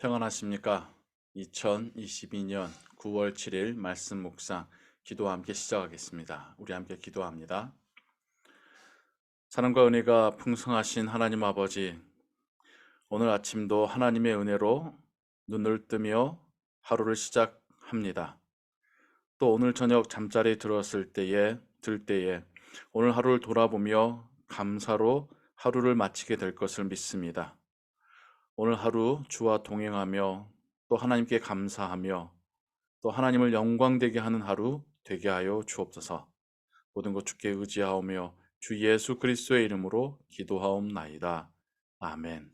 평안하십니까? 2022년 9월 7일 말씀 묵상 기도와 함께 시작하겠습니다. 우리 함께 기도합니다. 사랑과 은혜가 풍성하신 하나님 아버지, 오늘 아침도 하나님의 은혜로 눈을 뜨며 하루를 시작합니다. 또 오늘 저녁 잠자리에 들 때에 오늘 하루를 돌아보며 감사로 하루를 마치게 될 것을 믿습니다. 오늘 하루 주와 동행하며 또 하나님께 감사하며 또 하나님을 영광되게 하는 하루 되게 하여 주옵소서. 모든 것 주께 의지하오며 주 예수 그리스도의 이름으로 기도하옵나이다. 아멘.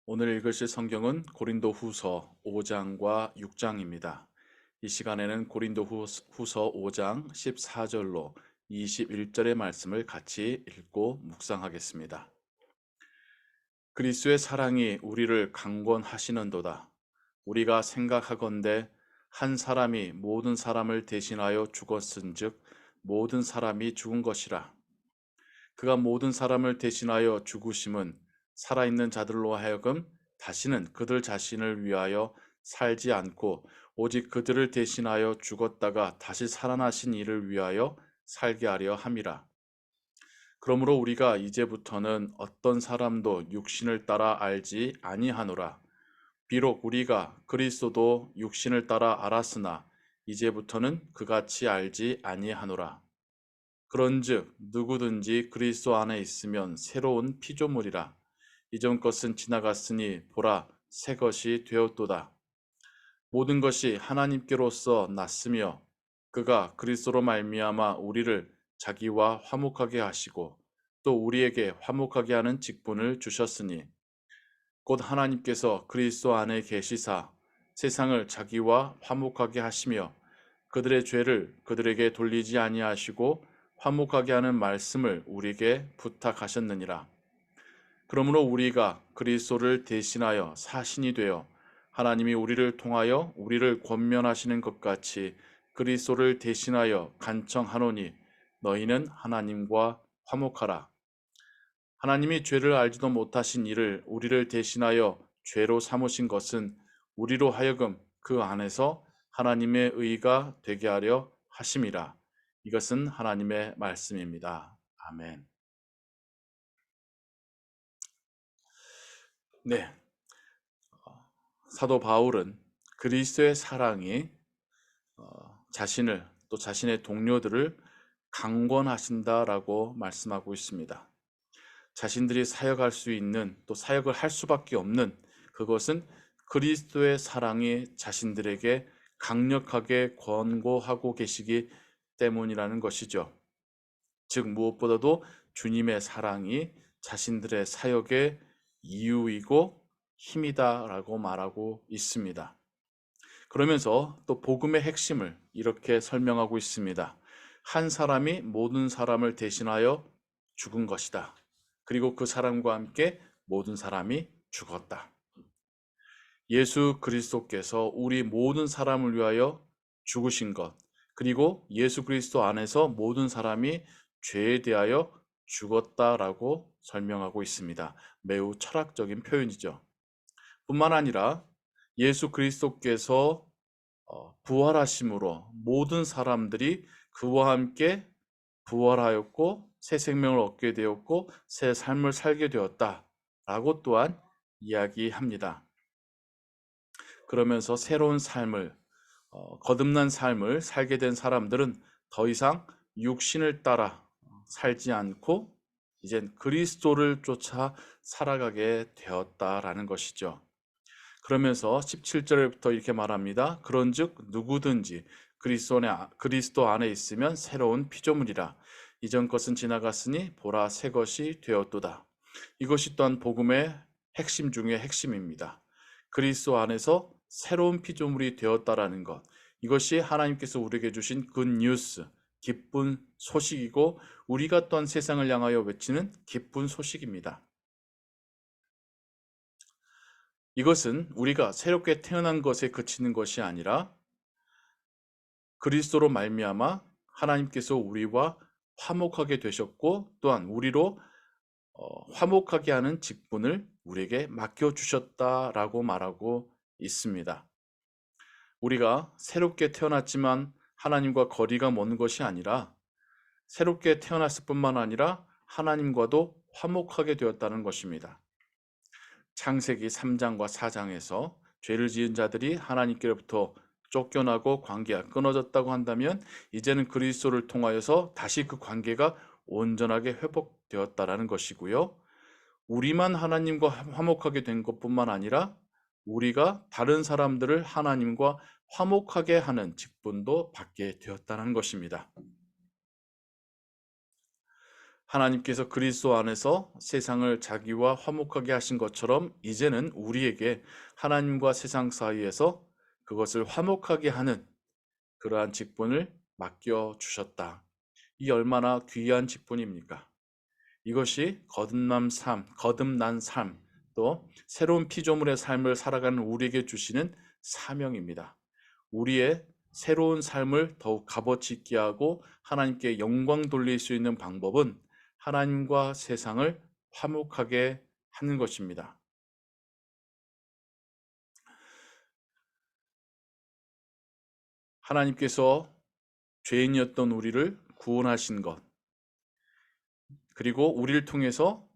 오늘 읽으실 성경은 고린도후서 5장과 6장입니다. 이 시간에는 고린도후서 5장 14절로 21절의 말씀을 같이 읽고 묵상하겠습니다. 그리스도의 사랑이 우리를 강권하시는도다. 우리가 생각하건대 한 사람이 모든 사람을 대신하여 죽었은즉 모든 사람이 죽은 것이라. 그가 모든 사람을 대신하여 죽으심은 살아있는 자들로 하여금 다시는 그들 자신을 위하여 살지 않고 오직 그들을 대신하여 죽었다가 다시 살아나신 이를 위하여 살게 하려 함이라. 그러므로 우리가 이제부터는 어떤 사람도 육신을 따라 알지 아니하노라. 비록 우리가 그리스도도 육신을 따라 알았으나 이제부터는 그같이 알지 아니하노라. 그런즉 누구든지 그리스도 안에 있으면 새로운 피조물이라. 이전 것은 지나갔으니 보라 새 것이 되었도다. 모든 것이 하나님께로서 났으며 그가 그리스도로 말미암아 우리를 자기와 화목하게 하시고 또 우리에게 화목하게 하는 직분을 주셨으니 곧 하나님께서 그리스도 안에 계시사 세상을 자기와 화목하게 하시며 그들의 죄를 그들에게 돌리지 아니하시고 화목하게 하는 말씀을 우리에게 부탁하셨느니라. 그러므로 우리가 그리스도를 대신하여 사신이 되어 하나님이 우리를 통하여 우리를 권면하시는 것 같이 그리스도를 대신하여 간청하노니 너희는 하나님과 화목하라. 하나님이 죄를 알지도 못하신 이를 우리를 대신하여 죄로 삼으신 것은 우리로 하여금 그 안에서 하나님의 의가 되게 하려 하심이라. 이것은 하나님의 말씀입니다. 아멘. 네, 사도 바울은 그리스도의 사랑이 자신을 또 자신의 동료들을 강권하신다라고 말씀하고 있습니다. 자신들이 사역할 수 있는 또 사역을 할 수밖에 없는 그것은 그리스도의 사랑이 자신들에게 강력하게 권고하고 계시기 때문이라는 것이죠. 즉 무엇보다도 주님의 사랑이 자신들의 사역의 이유이고 힘이다라고 말하고 있습니다. 그러면서 또 복음의 핵심을 이렇게 설명하고 있습니다. 한 사람이 모든 사람을 대신하여 죽은 것이다. 그리고 그 사람과 함께 모든 사람이 죽었다. 예수 그리스도께서 우리 모든 사람을 위하여 죽으신 것, 그리고 예수 그리스도 안에서 모든 사람이 죄에 대하여 죽었다라고 설명하고 있습니다. 매우 철학적인 표현이죠. 뿐만 아니라 예수 그리스도께서 부활하심으로 모든 사람들이 그와 함께 부활하였고 새 생명을 얻게 되었고 새 삶을 살게 되었다라고 또한 이야기합니다. 그러면서 새로운 삶을 거듭난 삶을 살게 된 사람들은 더 이상 육신을 따라 살지 않고 이젠 그리스도를 쫓아 살아가게 되었다라는 것이죠. 그러면서 17절부터 이렇게 말합니다. 그런즉 누구든지 그리스도 안에 있으면 새로운 피조물이라. 이전 것은 지나갔으니 보라 새 것이 되었도다. 이것이 또한 복음의 핵심 중의 핵심입니다. 그리스도 안에서 새로운 피조물이 되었다라는 것. 이것이 하나님께서 우리에게 주신 굿뉴스, 기쁜 소식이고 우리가 또한 세상을 향하여 외치는 기쁜 소식입니다. 이것은 우리가 새롭게 태어난 것에 그치는 것이 아니라 그리스도로 말미암아 하나님께서 우리와 화목하게 되셨고 또한 우리로 화목하게 하는 직분을 우리에게 맡겨주셨다라고 말하고 있습니다. 우리가 새롭게 태어났지만 하나님과 거리가 먼 것이 아니라 새롭게 태어났을 뿐만 아니라 하나님과도 화목하게 되었다는 것입니다. 창세기 3장과 4장에서 죄를 지은 자들이 하나님께로부터 쫓겨나고 관계가 끊어졌다고 한다면 이제는 그리스도를 통하여서 다시 그 관계가 온전하게 회복되었다라는 것이고요. 우리만 하나님과 화목하게 된 것뿐만 아니라 우리가 다른 사람들을 하나님과 화목하게 하는 직분도 받게 되었다는 것입니다. 하나님께서 그리스도 안에서 세상을 자기와 화목하게 하신 것처럼 이제는 우리에게 하나님과 세상 사이에서 그것을 화목하게 하는 그러한 직분을 맡겨 주셨다. 이 얼마나 귀한 직분입니까? 이것이 거듭난 삶, 또 새로운 피조물의 삶을 살아가는 우리에게 주시는 사명입니다. 우리의 새로운 삶을 더욱 값어치 있게 하고 하나님께 영광 돌릴 수 있는 방법은 하나님과 세상을 화목하게 하는 것입니다. 하나님께서 죄인이었던 우리를 구원하신 것, 그리고 우리를 통해서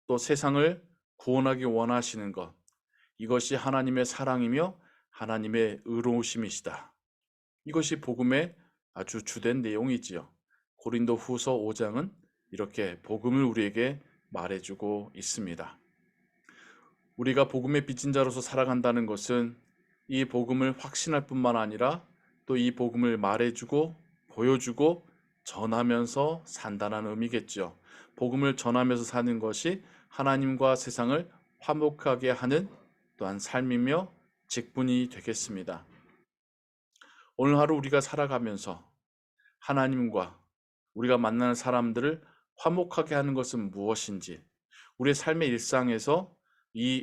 또 세상을 구원하기 원하시는 것, 이것이 하나님의 사랑이며 하나님의 의로우심이시다. 이것이 복음의 아주 주된 내용이지요. 고린도 후서 5장은 이렇게 복음을 우리에게 말해주고 있습니다. 우리가 복음의 빚진 자로서 살아간다는 것은 이 복음을 확신할 뿐만 아니라 또 이 복음을 말해주고 보여주고 전하면서 산다는 의미겠죠. 복음을 전하면서 사는 것이 하나님과 세상을 화목하게 하는 또한 삶이며 직분이 되겠습니다. 오늘 하루 우리가 살아가면서 하나님과 우리가 만나는 사람들을 화목하게 하는 것은 무엇인지, 우리의 삶의 일상에서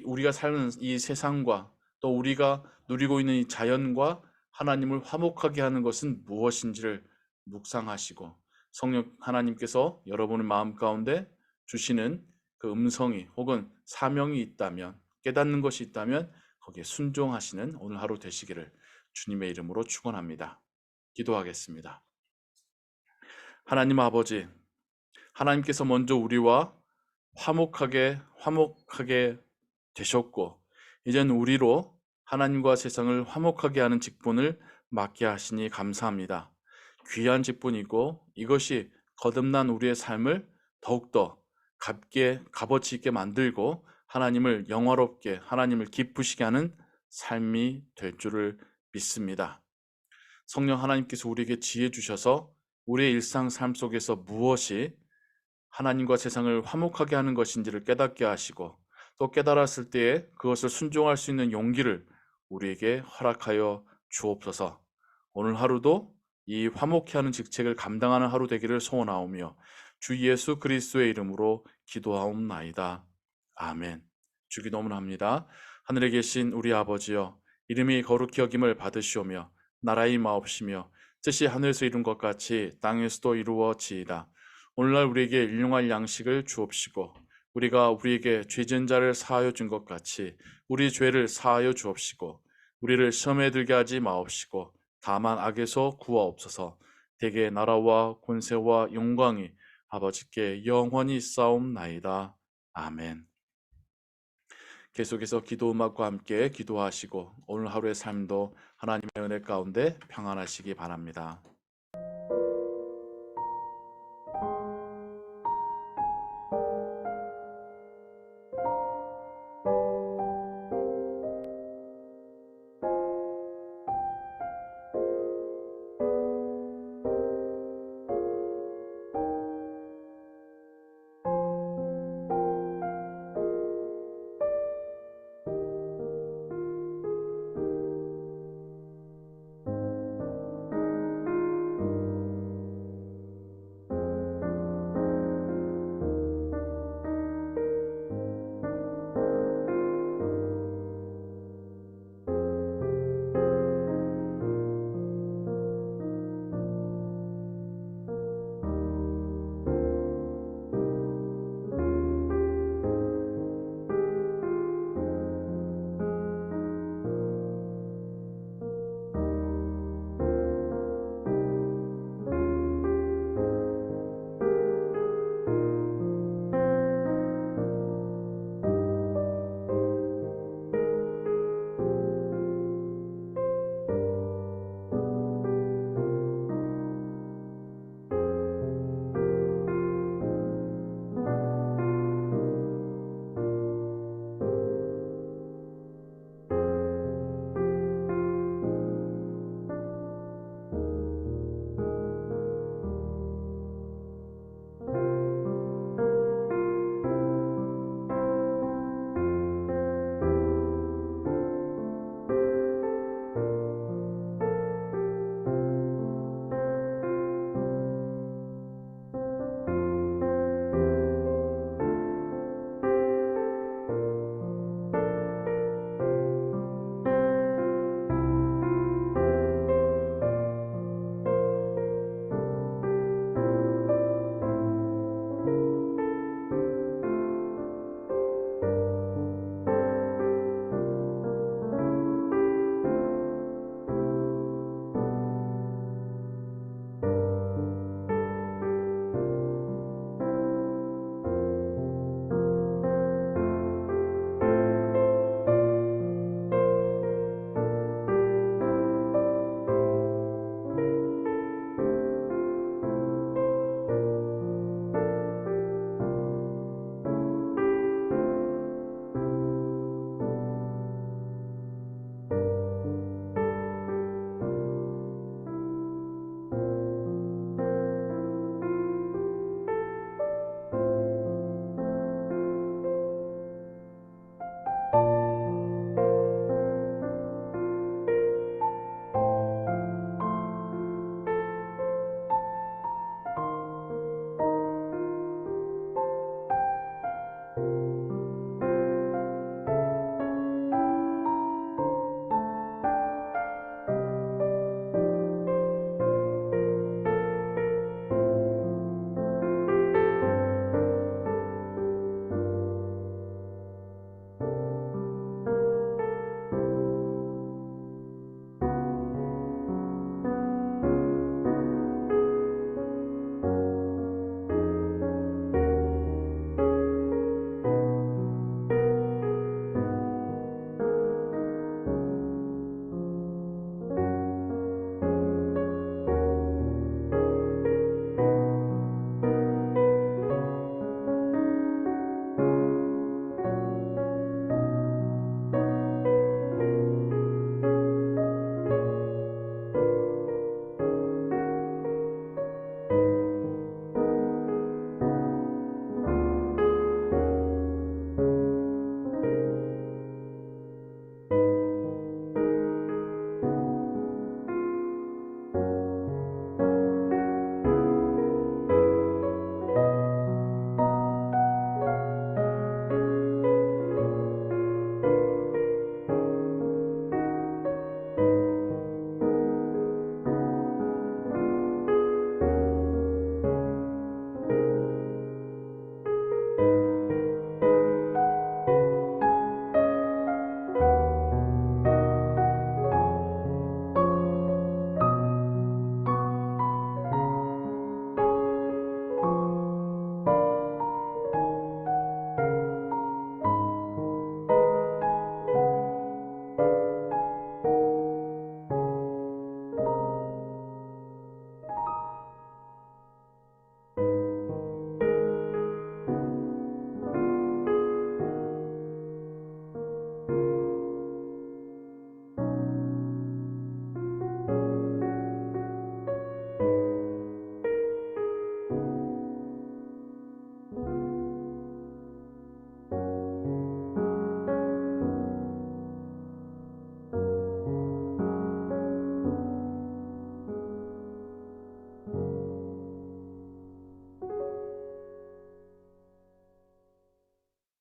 우리가 사는 이 세상과 또 우리가 누리고 있는 이 자연과 하나님을 화목하게 하는 것은 무엇인지를 묵상하시고 성령 하나님께서 여러분의 마음 가운데 주시는 그 음성이 혹은 사명이 있다면, 깨닫는 것이 있다면 거기에 순종하시는 오늘 하루 되시기를 주님의 이름으로 축원합니다. 기도하겠습니다. 하나님 아버지, 하나님께서 먼저 우리와 화목하게 되셨고 이젠 우리로 하나님과 세상을 화목하게 하는 직분을 맡게 하시니 감사합니다. 귀한 직분이고 이것이 거듭난 우리의 삶을 더욱더 값어치 있게 만들고 하나님을 영화롭게, 하나님을 기쁘시게 하는 삶이 될 줄을 믿습니다. 성령 하나님께서 우리에게 지혜 주셔서 우리의 일상 삶 속에서 무엇이 하나님과 세상을 화목하게 하는 것인지를 깨닫게 하시고 또 깨달았을 때에 그것을 순종할 수 있는 용기를 우리에게 허락하여 주옵소서. 오늘 하루도 이 화목케 하는 직책을 감당하는 하루 되기를 소원하오며 주 예수 그리스도의 이름으로 기도하옵나이다. 아멘. 주기 너무합니다. 하늘에 계신 우리 아버지여, 이름이 거룩히 여김을 받으시오며 나라의 마옵시며 뜻이 하늘에서 이룬 것 같이 땅에서도 이루어지이다. 오늘날 우리에게 일용할 양식을 주옵시고 우리가 우리에게 죄진 자를 사하여 준 것 같이 우리 죄를 사하여 주옵시고 우리를 시험에 들게 하지 마옵시고 다만 악에서 구하옵소서. 대개 나라와 권세와 영광이 아버지께 영원히 있사옵나이다. 아멘. 계속해서 기도 음악과 함께 기도하시고 오늘 하루의 삶도 하나님의 은혜 가운데 평안하시기 바랍니다.